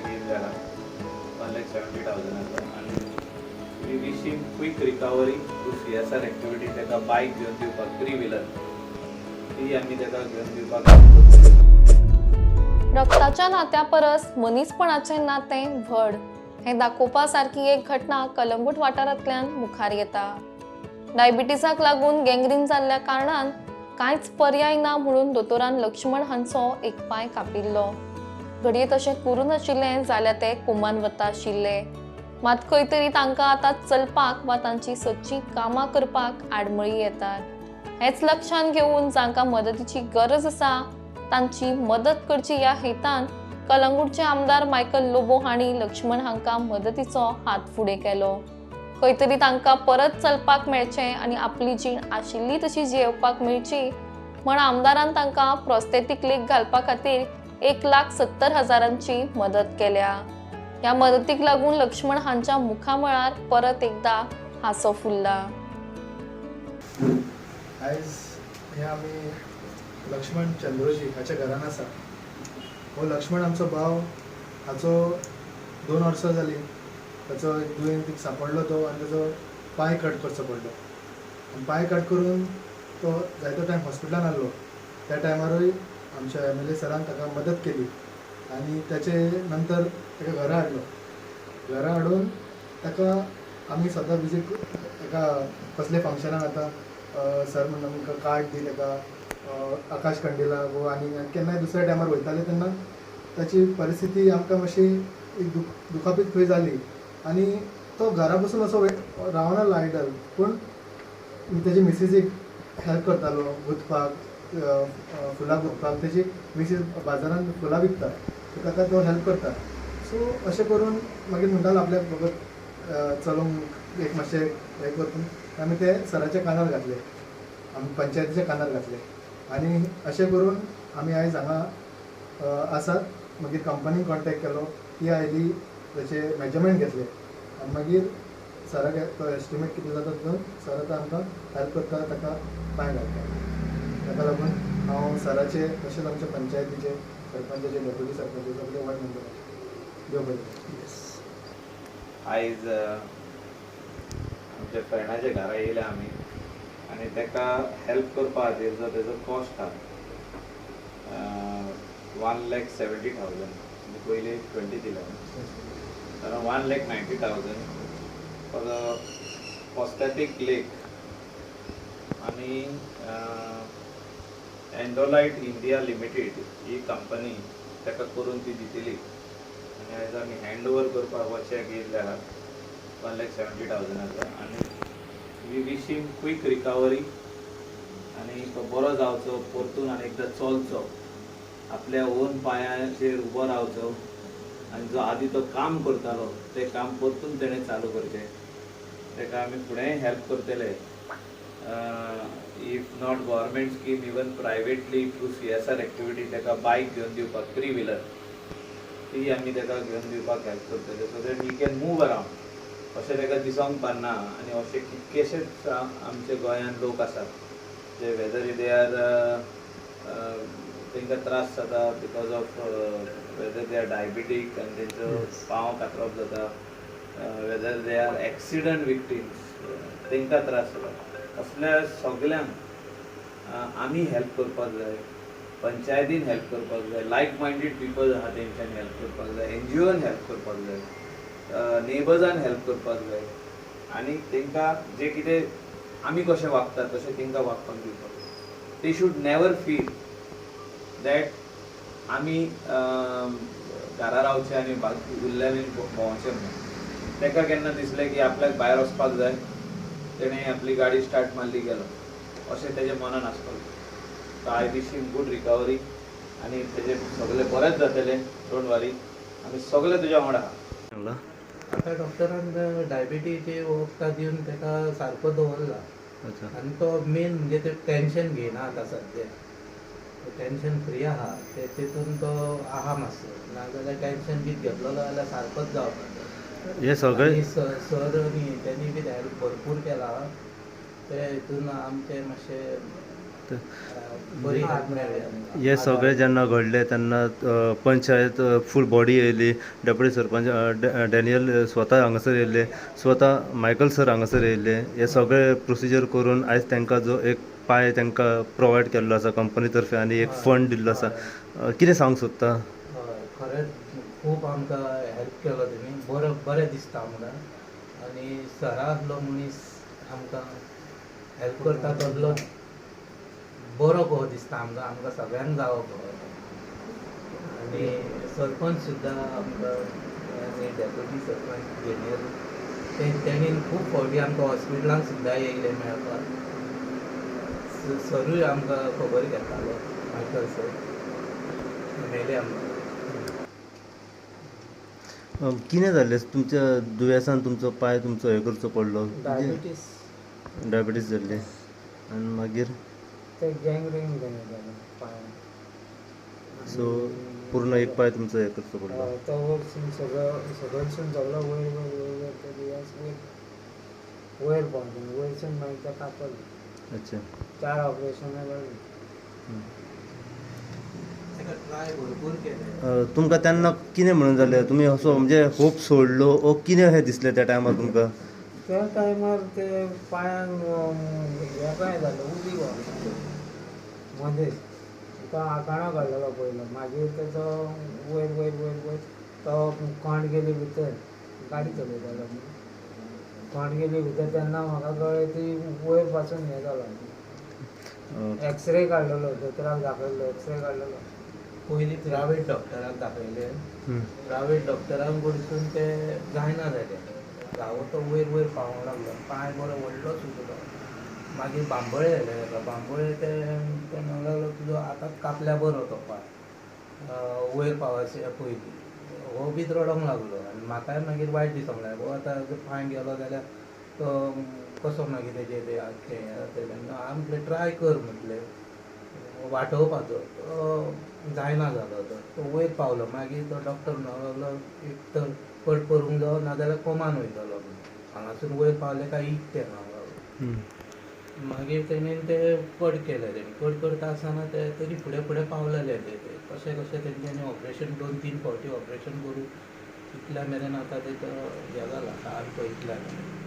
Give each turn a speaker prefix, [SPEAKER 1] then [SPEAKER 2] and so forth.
[SPEAKER 1] घेवन जाला 1,70,000 आणि we wish him quick recovery to CSR activity. ताका बायक घेवन दिवपाक 3 व्हिलर ती आमी ताका घेवन दिवपाक करतले.
[SPEAKER 2] रक्ताच्या नात्या परस मनीसपणाचें नातें व्हड हें दाखोवपा सारकी एक घटना कलंगूट वाठारांतल्यान मुखार येता. डायबिटीजाक लागून गँग्रीन जाल्ल्या कारणान कांयच पर्याय ना म्हणून दोतोरान लक्ष्मण हांचो एक पांय कापिल्लो. घडये तशें करूं नाशिल्लें जाल्यार ते कोमान वता आशिल्ले. मात खंय तरी तांकां आतां चलपाक वा तांची सदचीं कामां करपाक आडमळी येतात. हेच लक्षांत घेवन जांकां मदतीची गरज आसा तांची मदत करची ह्या हेतान कलंगूटचे आमदार मायकल लोबो हांणी लक्ष्मण हांकां मदतीचो हात फुडें केलो. खंय तरी तांकां परत चलपाक मेळचें आनी आपली जीण आशिल्ली तशी जियेवपाक मेळची म्हण आमदारान तांकां प्रॉस्थेटीक लेग घालपा खातीर 1,70,000ची मदत केल्या. ह्या मदतीक लागून लक्ष्मण हांच्या मुखामळार परत एकदा हांसो फुलला.
[SPEAKER 3] आयज हे आमी लक्ष्मण चंद्रोजी हाच्या घरान आसा. हो लक्ष्मण आमचो भाव, हाचो 2 वर्सां जालीं ताचो दुयेंत सांपडलो तो आनी ताचो पांय कट करचो पडलो. आनी पांय कट करून तो जायतो टायम हॉस्पिटलान आसलो. त्या टायमारूय आमच्या MLA सरान ताका मदत केली आनी ताचे नंतर ताका घरा हाडलो. घरा हाडून ताका आमी सदां विजीट ताका कसले फंक्शनाक आता सर म्हणून आमकां कार्ड दी ताका आकाश कंडिला गो आनी केन्नाय दुसऱ्या टायमार वयताले तेन्ना ताची परिस्थिती आमकां मातशी एक दुखापीत खंय जाली आनी तो घरा बसून असो रावनासलो आयडल. पूण तेजी मिसेसीक हेल्प करतालो गुंतपाक, फुलां गुंतपाक. तेजी मिसेस बाजारान फुलां विकता सो ताका तो हेल्प करता. सो अशें करून मागीर म्हणटालो आपल्याक फकत चलोवंक एक मातशें हें करतून आमी ते सराच्या कानार घातले, आमी पंचायतीच्या कानार घातले आनी अशें करून आमी आयज हांगा आसात. मागीर कंपनीक कॉन्टेक्ट केलो, ती आयली, ताचे मेजरमेंट घेतले आनी मागीर सराक तो एस्टिमेट कितलो जाता तो सर आतां आमकां हेल्प करता ताका पांय घालता. ताका लागून हांव सराचे तशेंच आमच्या पंचायतीचे सरपंचाचे डेप्युटी सरपंच सगळे वार्ड मेंबर देव बरें.
[SPEAKER 1] आयज आमच्या फ्रेंडाच्या घरा येयले आमी आनी ताका हेल्प करपा खातीर जो तेजो कॉस्ट आहा 1,70,000 पयलीं 20 दिलें अरावंड 1,90,000 फॉर प्रॉस्थेटीक लेग आनी एंडोलाइट इंडिया लिमिटेड ही कंपनी ताका करून ती दितली आनी आयज आमी हँड ओवर करपाक हो चॅक येयल्ले आहा 1,70,000 आनी we wish him quick recovery आनी तो बरो जावचो, परतून आनी एकदां चलचो, आपल्या ओन पांयाचेर उबो रावचो आनी जो आदी तो काम करतालो तें काम परतून तेणें चालू करचें. ताका आमी फुडेंय हेल्प करतले. If not government scheme even privately through CSR activity ताका बायक घेवन दिवपाक 3 व्हिलर ती आमी ताका घेवन दिवपाक हेल्प करतले so that he can move around. अशें ताका दिसोंक पारना आनी अशे कितकेशेच आमच्या गोंयांत लोक आसात जे वेदर दे आर तांकां त्रास जाता because of whether they are diabetic आनी तेंचो पांव कातरप जाता, whether they are accident victims तांकां त्रास जाता. असल्या सगल्यांक आमी हेल्प करपाक जाय, पंचायतीन हेल्प करपाक जाय, लायक मायंडेड पीपल आहा तेंच्यांनी हेल्प करपाक जाय, NGOन हेल्प करपाक जाय, नेबर्जान हेल्प करपाक जाय आनी तांकां जे कितें आमी कशें वागतात तशें तांकां वागपाक दिवपाक जाय. They should never feel that आमी घरा रावचे आनी उरल्यांनी भोंवचें म्हणून. ताका केन्ना दिसलें की आपल्याक भायर वचपाक जाय, तेणें आपली गाडी स्टार्ट मारली गेलो अशें तेजे मनान आसपाक जाय. So I wish him good recovery आनी तेजें सगळें बरेंच जातलें. डोंट वरी, आमी सगळे तुज्या वांगडा आहा.
[SPEAKER 4] आतां डॉक्टरान डायबिटीचे वखदां दिवन ताका सारको दवरला आनी तो मेन म्हणजे ते टेन्शन घेयना आतां सद्या. टेन्शन फ्री आहा तेतून तो आहा मातसो, नाजाल्यार टेन्शन बी घेतलो जाल्यार सारकोच जावपाचो.
[SPEAKER 5] हे सगळे
[SPEAKER 4] सर न्ही तेणी बी हेल्प भरपूर केला. ते हितून आमचें मातशें बरी हेल्प मेळ्ळी आमकां.
[SPEAKER 5] हे सगळे जेन्ना घडले तेन्ना पंचायत फूल बॉडी येयली, डेप्युटी सरपंच डॅनियल स्वता हांगासर येयले, स्वता मायकल सर हांगासर येयले. हे सगळे प्रोसिजर करून आयज तांकां जो एक पांय तांकां प्रोवायड केल्लो आसा कंपनी तर्फे आनी एक फंड दिल्लो आसा. कितें सांगूंक सोदता?
[SPEAKER 4] हय, खरेंच खूब आमकां हेल्प केलो तेणी. बरें दिसता आमकां. आनी सरा आसलो मनीस आमकां हेल्प करता तसलो बरो कहो दिसता आमकां सगळ्यांक जावो कहो. आनी सरपंच सुद्दां आमकां आनी डेप्युटी सरपंच डेनियल तेणीन खूब फावटी आमकां हॉस्पिटलांत सुद्दां येयले मेळपाक. सरूय आमकां खबर घेतालो, मायकल सर मेले आमकां.
[SPEAKER 5] कितें जालें तुमच्या दुयेंसान तुमचो पांय तुमचो हे करचो पडलो? डायबिटीस जाल्ली आनी मागीर
[SPEAKER 6] ते गँग्रीन जालें पांयान.
[SPEAKER 5] सो पूर्ण एक पांय तुमचो हे करचो पडलो.
[SPEAKER 6] तो वयरसून सकयलसून सगळो वयर वयर वयर वयर ते दुयेंस वयर पावलें. वयरसून मागीर ते कापडलें.
[SPEAKER 5] अच्छा.
[SPEAKER 6] 4 ऑपरेशनां जालीं.
[SPEAKER 4] ताका ट्राय भरपूर केले.
[SPEAKER 5] तुमकां तेन्ना कितें म्हणून जालें? तुमी असो म्हणजे होप सोडलो ओ कितें अशें दिसलें त्या टायमार तुमकां?
[SPEAKER 6] त्या टायमार ते पांयान हें काय जालें, उदी व्हांवली मदेंच. तो आकाणो काडलेलो पयलो. मागीर तेचो वयर वयर वयर वयर तो कोण गेली भितर, गाडी चलयतालो न्ही. कोण गेली भितर तेन्ना म्हाका कळ्ळें ती वयर पासून हें जालो. एक्सरे काडलेलो, दोतोराक दाखयल्लो, एक्सरे काडलेलो.
[SPEAKER 4] पयलीं प्रायवेट डॉक्टराक दाखयले. प्रायवेट डॉक्टराक कडसून ते जायना जालें. घावो तो वयर वयर पावूंक लागलो. पांय बरो व्हडलो सुजलो. मागीर बांबळे व्हेले ताका. बांबळे ते म्हणूंक लागलो तुजो आतांच कापल्या बरो तो पांय वयर पावचे पयलीं. हो बी रडोंक लागलो. आनी म्हाकाय मागीर वायट दिसूंक लागलें. आतां जर पांय गेलो जाल्यार तो कसो मागीर तेजें तें जातलें. हांवें म्हटलें ट्राय कर म्हटलें वांटोवपाचो. तो जायना जालो. तो वयर पावलो. मागीर तो डॉक्टर म्हणूंक लागलो एक तर कट करूंक जायो नाजाल्यार कोमान वयतलो. हांगासून वयर पावले काय इकते ना. मागीर तेणेन ते कट केले. कट करता आसतना ते तरी फुडें फुडें पावलेले ते कशें कशें तेंच्यांनी ऑपरेशन 2-3 फावटी ऑपरेशन करून इतल्या मेरेन आतां तेचो हें जाला सारको इतल्या मेरेन.